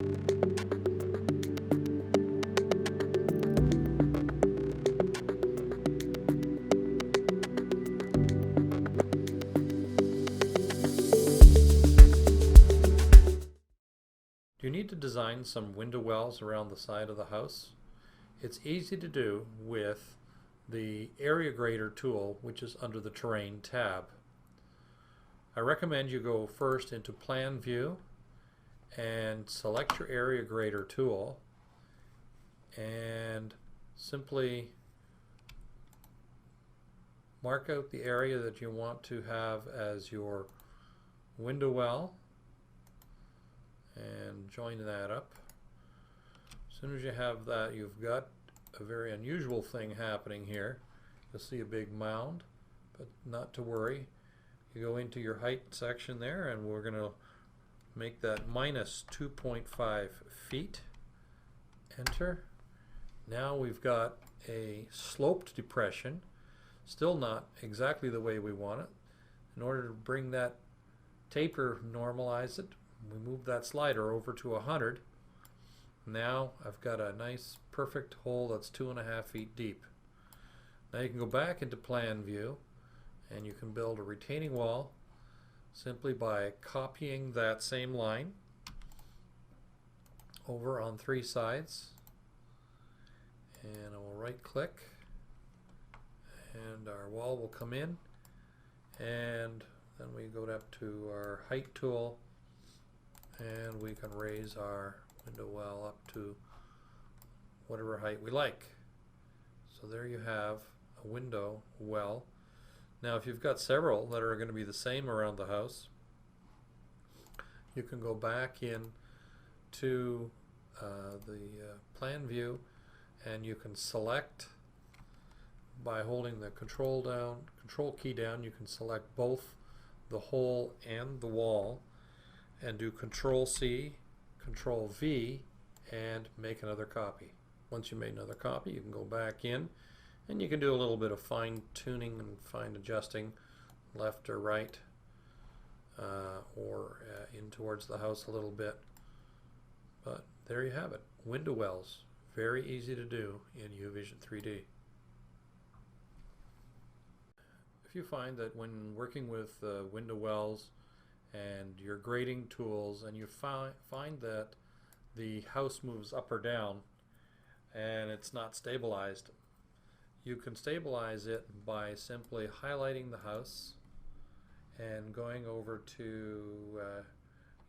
Do you need to design some window wells around the side of the house? It's easy to do with the area grader tool, which is under the terrain tab. I recommend you go first into plan view and select your area grader tool and simply mark out the area that you want to have as your window well and join that up. As soon as you have that, you've got a very unusual thing happening here. You'll see a big mound, but not to worry. You go into your height section there, and we're going to make that minus 2.5 feet. Enter. Now we've got a sloped depression, still not exactly the way we want it. In order to bring that taper, normalize it, we move that slider over to 100. Now I've got a nice perfect hole that's 2.5 feet deep. Now you can go back into plan view and you can build a retaining wall simply by copying that same line over on 3 sides, and I will right click and our wall will come in, and then we go up to our height tool and we can raise our window well up to whatever height we like. So there you have a window well. Now if you've got several that are going to be the same around the house, you can go back in to the plan view and you can select by holding the control key down. You can select both the hole and the wall and do Control C, Control V, and make another copy. Once you made another copy, you can go back in and you can do a little bit of fine tuning and fine adjusting left or right, or in towards the house a little bit. But there you have it. Window wells. Very easy to do in UVision 3D. If you find that when working with window wells and your grading tools, and you find that the house moves up or down and it's not stabilized, you can stabilize it by simply highlighting the house and going over to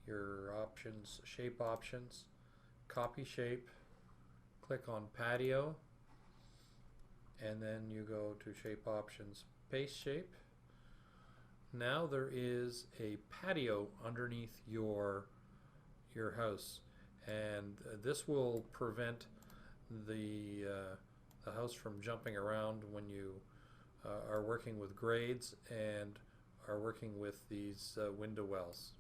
your options, shape options, copy shape, click on patio, and then you go to shape options, paste shape. Now there is a patio underneath your house, and this will prevent the house from jumping around when you are working with grades and are working with these window wells.